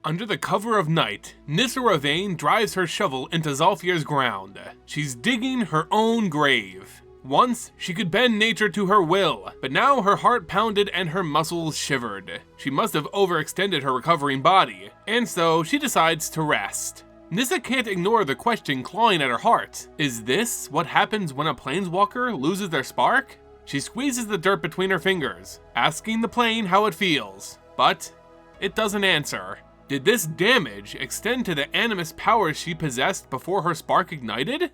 Under the cover of night, Nissa drives her shovel into Zalfir's ground. She's digging her own grave. Once, she could bend nature to her will, but now her heart pounded and her muscles shivered. She must have overextended her recovering body, and so she decides to rest. Nissa can't ignore the question clawing at her heart. Is this what happens when a planeswalker loses their spark? She squeezes the dirt between her fingers, asking the plane how it feels, but it doesn't answer. Did this damage extend to the animus powers she possessed before her spark ignited?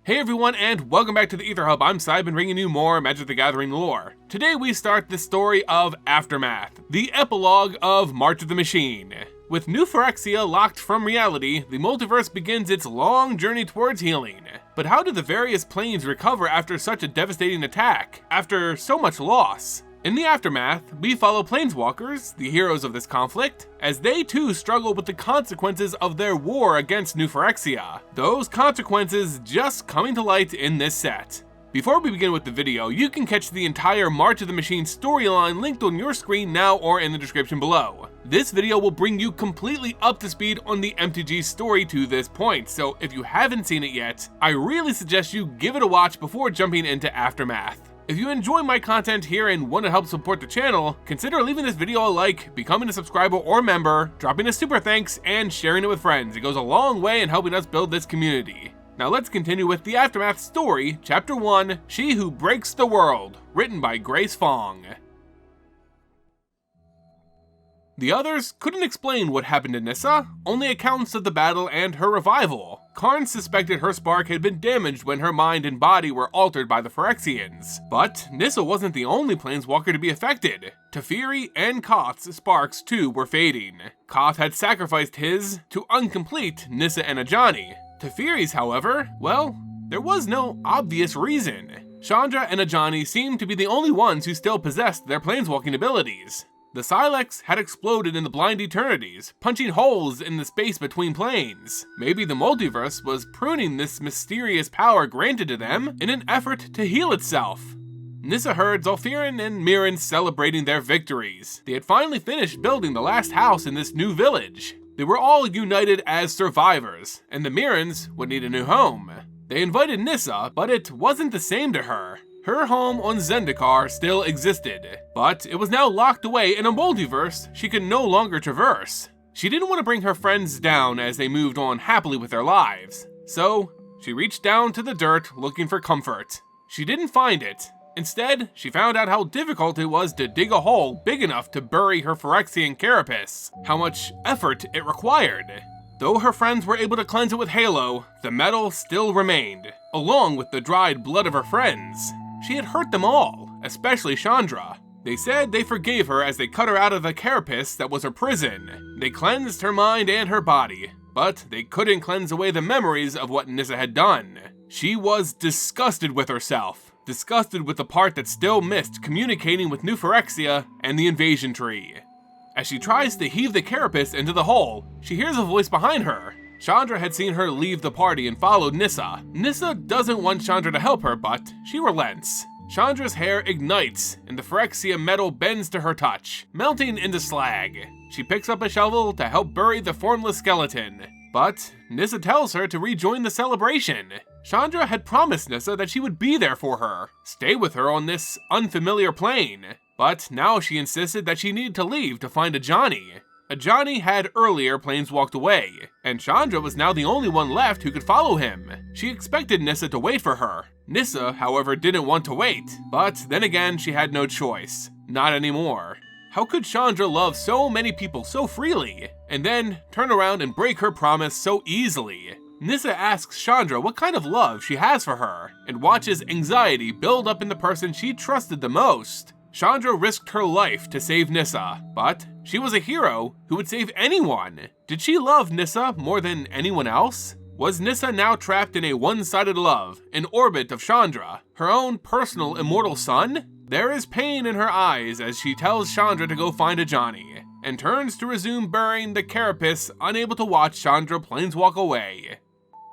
Hey everyone, and welcome back to the Aether Hub. I'm Simon, bringing you more Magic the Gathering lore. Today we start the story of Aftermath, the epilogue of March of the Machine. With new Phyrexia locked from reality, the multiverse begins its long journey towards healing. But how do the various planes recover after such a devastating attack, after so much loss? In the aftermath, we follow Planeswalkers, the heroes of this conflict, as they too struggle with the consequences of their war against New Phyrexia. Those consequences just coming to light in this set. Before we begin with the video, you can catch the entire March of the Machine storyline linked on your screen now or in the description below. This video will bring you completely up to speed on the MTG story to this point, so if you haven't seen it yet, I really suggest you give it a watch before jumping into Aftermath. If you enjoy my content here and want to help support the channel, consider leaving this video a like, becoming a subscriber or member, dropping a super thanks, and sharing it with friends. It goes a long way in helping us build this community. Now let's continue with the Aftermath story, Chapter 1, She Who Breaks the World, written by Grace Fong. The others couldn't explain what happened to Nissa, only accounts of the battle and her revival. Karn suspected her spark had been damaged when her mind and body were altered by the Phyrexians. But Nissa wasn't the only planeswalker to be affected. Teferi and Koth's sparks too were fading. Koth had sacrificed his to Compleat, Nissa and Ajani. Teferi's, however, well, there was no obvious reason. Chandra and Ajani seemed to be the only ones who still possessed their planeswalking abilities. The Silex had exploded in the blind eternities, punching holes in the space between planes. Maybe the multiverse was pruning this mysterious power granted to them in an effort to heal itself. Nissa heard Zalfirin and Mirren celebrating their victories. They had finally finished building the last house in this new village. They were all united as survivors, and the Mirrens would need a new home. They invited Nissa, but it wasn't the same to her. Her home on Zendikar still existed, but it was now locked away in a multiverse she could no longer traverse. She didn't want to bring her friends down as they moved on happily with their lives, so she reached down to the dirt looking for comfort. She didn't find it. Instead, she found out how difficult it was to dig a hole big enough to bury her Phyrexian carapace, how much effort it required. Though her friends were able to cleanse it with Halo, the metal still remained, along with the dried blood of her friends. She had hurt them all, especially Chandra. They said they forgave her as they cut her out of the carapace that was her prison. They cleansed her mind and her body, but they couldn't cleanse away the memories of what Nissa had done. She was disgusted with herself, disgusted with the part that still missed communicating with New Phyrexia and the invasion tree. As she tries to heave the carapace into the hole, she hears a voice behind her. Chandra had seen her leave the party and followed Nissa. Nissa doesn't want Chandra to help her, but she relents. Chandra's hair ignites, and the Phyrexia metal bends to her touch, melting into slag. She picks up a shovel to help bury the formless skeleton, but Nissa tells her to rejoin the celebration. Chandra had promised Nissa that she would be there for her, stay with her on this unfamiliar plane, but now she insisted that she needed to leave to find Ajani. Ajani had earlier planeswalked away, and Chandra was now the only one left who could follow him. She expected Nissa to wait for her. Nissa, however, didn't want to wait, but then again she had no choice. Not anymore. How could Chandra love so many people so freely, and then turn around and break her promise so easily? Nissa asks Chandra what kind of love she has for her, and watches anxiety build up in the person she trusted the most. Chandra risked her life to save Nissa, but she was a hero who would save anyone. Did she love Nissa more than anyone else? Was Nissa now trapped in a one-sided love, an orbit of Chandra, her own personal immortal son? There is pain in her eyes as she tells Chandra to go find Ajani, and turns to resume burying the carapace, unable to watch Chandra planeswalk away.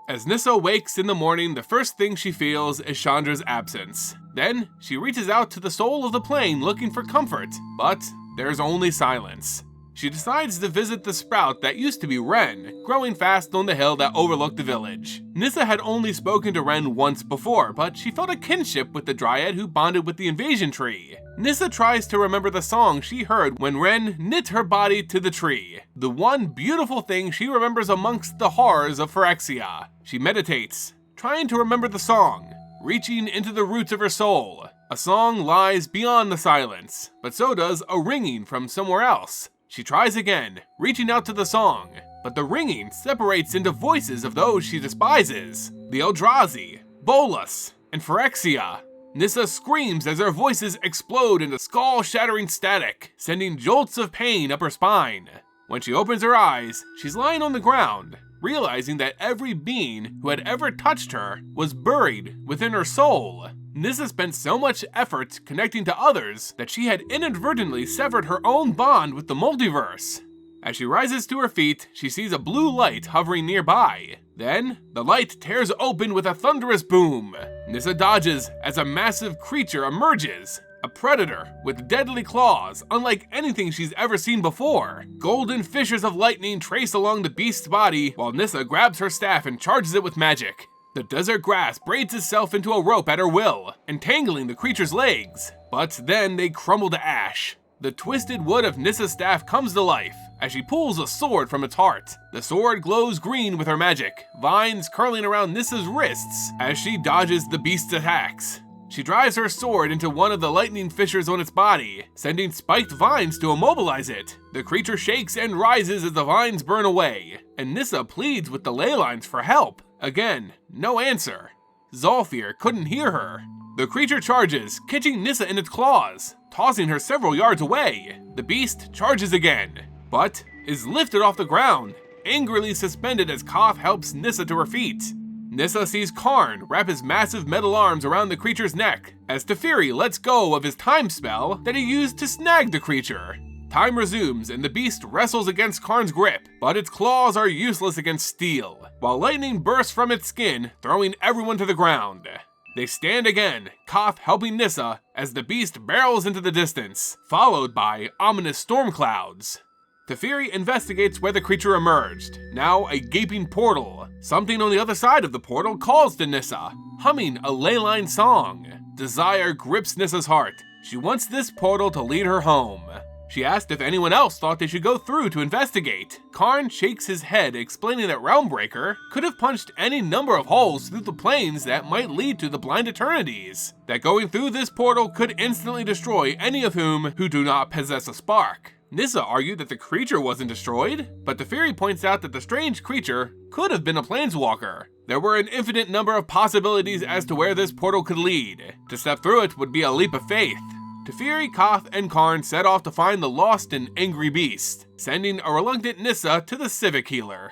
As Nissa wakes in the morning, the first thing she feels is Chandra's absence. Then, she reaches out to the soul of the plane looking for comfort, but there's only silence. She decides to visit the sprout that used to be Wren, growing fast on the hill that overlooked the village. Nissa had only spoken to Wren once before, but she felt a kinship with the dryad who bonded with the invasion tree. Nissa tries to remember the song she heard when Wren knit her body to the tree, the one beautiful thing she remembers amongst the horrors of Phyrexia. She meditates, trying to remember the song, reaching into the roots of her soul. A song lies beyond the silence, but so does a ringing from somewhere else. She tries again, reaching out to the song, but the ringing separates into voices of those she despises, the Eldrazi, Bolas, and Phyrexia. Nissa screams as her voices explode into skull-shattering static, sending jolts of pain up her spine. When she opens her eyes, she's lying on the ground, realizing that every being who had ever touched her was buried within her soul. Nissa spent so much effort connecting to others that she had inadvertently severed her own bond with the multiverse. As she rises to her feet, she sees a blue light hovering nearby. Then, the light tears open with a thunderous boom. Nissa dodges as a massive creature emerges, a predator with deadly claws unlike anything she's ever seen before. Golden fissures of lightning trace along the beast's body while Nissa grabs her staff and charges it with magic. The desert grass braids itself into a rope at her will, entangling the creature's legs, but then they crumble to ash. The twisted wood of Nissa's staff comes to life as she pulls a sword from its heart. The sword glows green with her magic, vines curling around Nissa's wrists as she dodges the beast's attacks. She drives her sword into one of the lightning fissures on its body, sending spiked vines to immobilize it. The creature shakes and rises as the vines burn away, and Nissa pleads with the ley lines for help. Again, no answer. Zolfir couldn't hear her. The creature charges, catching Nissa in its claws, tossing her several yards away. The beast charges again, but is lifted off the ground, angrily suspended as Koth helps Nissa to her feet. Nissa sees Karn wrap his massive metal arms around the creature's neck, as Teferi lets go of his time spell that he used to snag the creature. Time resumes and the beast wrestles against Karn's grip, but its claws are useless against steel, while lightning bursts from its skin, throwing everyone to the ground. They stand again, Koth helping Nissa as the beast barrels into the distance, followed by ominous storm clouds. Teferi investigates where the creature emerged, now a gaping portal. Something on the other side of the portal calls to Nissa, humming a ley line song. Desire grips Nissa's heart. She wants this portal to lead her home. She asked if anyone else thought they should go through to investigate. Karn shakes his head, explaining that Realmbreaker could have punched any number of holes through the planes that might lead to the Blind Eternities. That going through this portal could instantly destroy any of whom who do not possess a spark. Nissa argued that the creature wasn't destroyed, but Teferi points out that the strange creature could have been a Planeswalker. There were an infinite number of possibilities as to where this portal could lead. To step through it would be a leap of faith. Teferi, Koth, and Karn set off to find the lost and angry beast, sending a reluctant Nissa to the Civic Healer.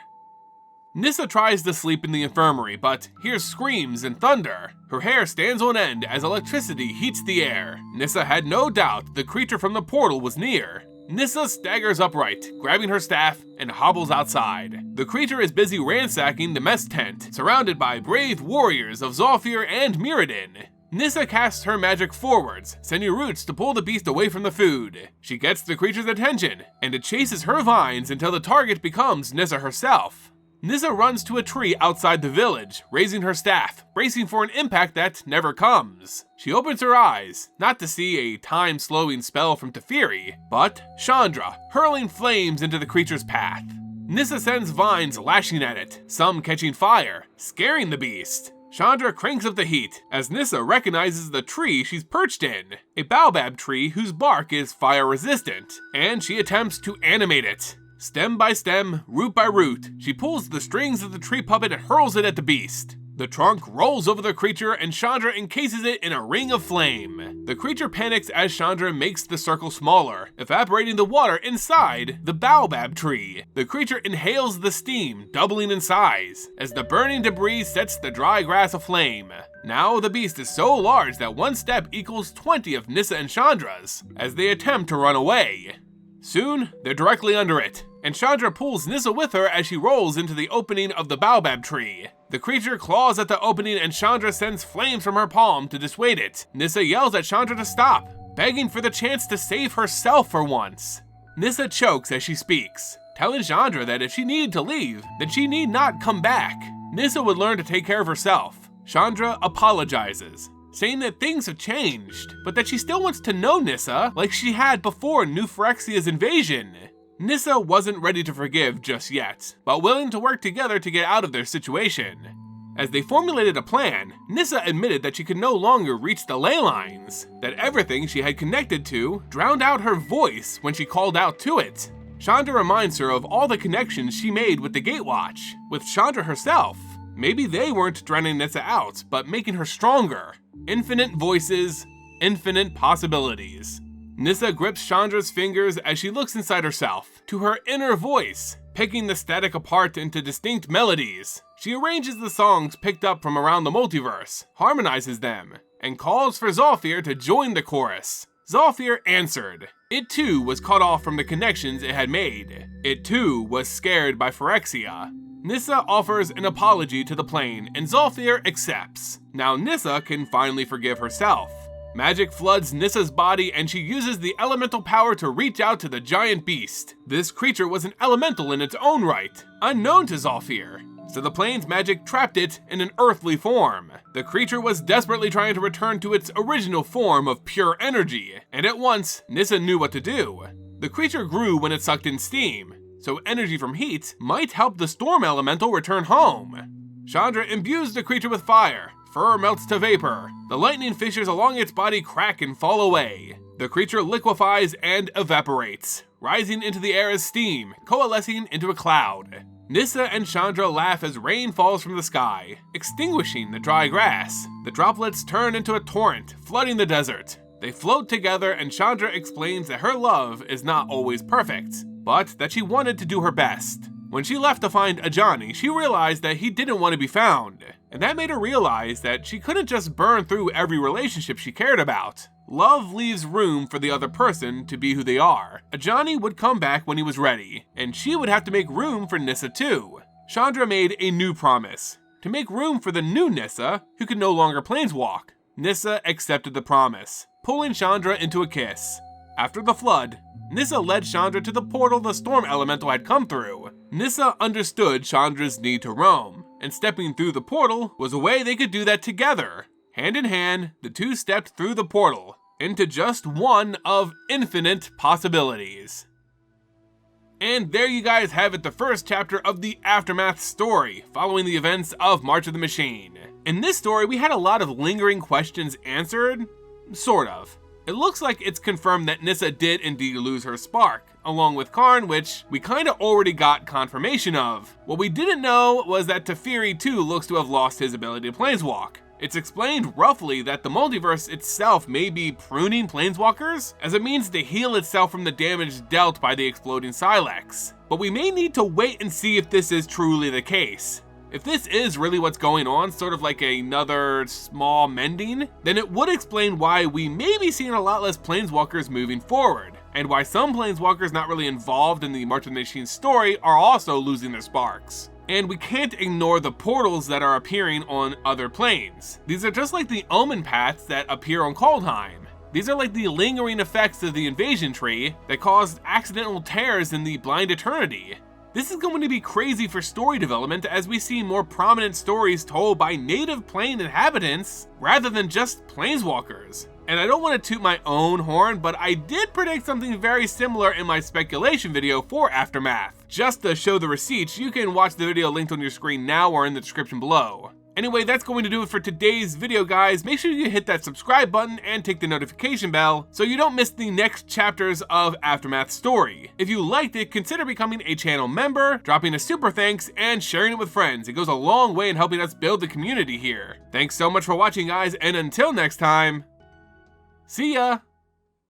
Nissa tries to sleep in the infirmary, but hears screams and thunder. Her hair stands on end as electricity heats the air. Nissa had no doubt the creature from the portal was near. Nissa staggers upright, grabbing her staff, and hobbles outside. The creature is busy ransacking the mess tent, surrounded by brave warriors of Zolfir and Mirrodin. Nissa casts her magic forwards, sending roots to pull the beast away from the food. She gets the creature's attention, and it chases her vines until the target becomes Nissa herself. Nissa runs to a tree outside the village, raising her staff, bracing for an impact that never comes. She opens her eyes, not to see a time-slowing spell from Teferi, but Chandra, hurling flames into the creature's path. Nissa sends vines lashing at it, some catching fire, scaring the beast. Chandra cranks up the heat as Nissa recognizes the tree she's perched in, a baobab tree whose bark is fire resistant, and she attempts to animate it. Stem by stem, root by root, she pulls the strings of the tree puppet and hurls it at the beast. The trunk rolls over the creature and Chandra encases it in a ring of flame. The creature panics as Chandra makes the circle smaller, evaporating the water inside the baobab tree. The creature inhales the steam, doubling in size, as the burning debris sets the dry grass aflame. Now the beast is so large that one step equals 20 of Nissa and Chandra's, as they attempt to run away. Soon, they're directly under it, and Chandra pulls Nissa with her as she rolls into the opening of the baobab tree. The creature claws at the opening and Chandra sends flames from her palm to dissuade it. Nissa yells at Chandra to stop, begging for the chance to save herself for once. Nissa chokes as she speaks, telling Chandra that if she needed to leave, then she need not come back. Nissa would learn to take care of herself. Chandra apologizes, saying that things have changed, but that she still wants to know Nissa like she had before New Phyrexias' invasion. Nissa wasn't ready to forgive just yet, but willing to work together to get out of their situation. As they formulated a plan, Nissa admitted that she could no longer reach the ley lines, that everything she had connected to drowned out her voice when she called out to it. Chandra reminds her of all the connections she made with the Gatewatch, with Chandra herself. Maybe they weren't drowning Nissa out, but making her stronger. Infinite voices, infinite possibilities. Nissa grips Chandra's fingers as she looks inside herself, to her inner voice, picking the static apart into distinct melodies. She arranges the songs picked up from around the multiverse, harmonizes them, and calls for Zhalfir to join the chorus. Zhalfir answered. It too was cut off from the connections it had made. It too was scared by Phyrexia. Nissa offers an apology to the plane and Zhalfir accepts. Now Nissa can finally forgive herself. Magic floods Nissa's body and she uses the elemental power to reach out to the giant beast. This creature was an elemental in its own right, unknown to Zhalfir, so the plane's magic trapped it in an earthly form. The creature was desperately trying to return to its original form of pure energy, and at once, Nissa knew what to do. The creature grew when it sucked in steam, so energy from heat might help the storm elemental return home. Chandra imbues the creature with fire. Fur melts to vapor. The lightning fissures along its body crack and fall away. The creature liquefies and evaporates, rising into the air as steam, coalescing into a cloud. Nissa and Chandra laugh as rain falls from the sky, extinguishing the dry grass. The droplets turn into a torrent, flooding the desert. They float together and Chandra explains that her love is not always perfect, but that she wanted to do her best. When she left to find Ajani, she realized that he didn't want to be found, and that made her realize that she couldn't just burn through every relationship she cared about. Love leaves room for the other person to be who they are. Ajani would come back when he was ready, and she would have to make room for Nissa too. Chandra made a new promise, to make room for the new Nissa, who could no longer planeswalk. Nissa accepted the promise, pulling Chandra into a kiss. After the flood, Nissa led Chandra to the portal the storm elemental had come through. Nissa understood Chandra's need to roam, and stepping through the portal was a way they could do that together. Hand in hand, the two stepped through the portal, into just one of infinite possibilities. And there you guys have it, the first chapter of the Aftermath story, following the events of March of the Machine. In this story, we had a lot of lingering questions answered, sort of. It looks like it's confirmed that Nissa did indeed lose her spark, along with Karn, which we kinda already got confirmation of. What we didn't know was that Teferi too looks to have lost his ability to planeswalk. It's explained roughly that the multiverse itself may be pruning planeswalkers, as it means to heal itself from the damage dealt by the exploding Sylex. But we may need to wait and see if this is truly the case. If this is really what's going on, sort of like another small mending, then it would explain why we may be seeing a lot less planeswalkers moving forward, and why some planeswalkers not really involved in the March of the Machine story are also losing their sparks. And we can't ignore the portals that are appearing on other planes. These are just like the omen paths that appear on Kaldheim. These are like the lingering effects of the invasion tree that caused accidental tears in the Blind Eternity. This is going to be crazy for story development as we see more prominent stories told by native plane inhabitants rather than just planeswalkers. And I don't want to toot my own horn, but I did predict something very similar in my speculation video for Aftermath. Just to show the receipts, you can watch the video linked on your screen now or in the description below. Anyway, that's going to do it for today's video, guys. Make sure you hit that subscribe button and tick the notification bell so you don't miss the next chapters of Aftermath's story. If you liked it, consider becoming a channel member, dropping a super thanks, and sharing it with friends. It goes a long way in helping us build the community here. Thanks so much for watching, guys, and until next time, see ya!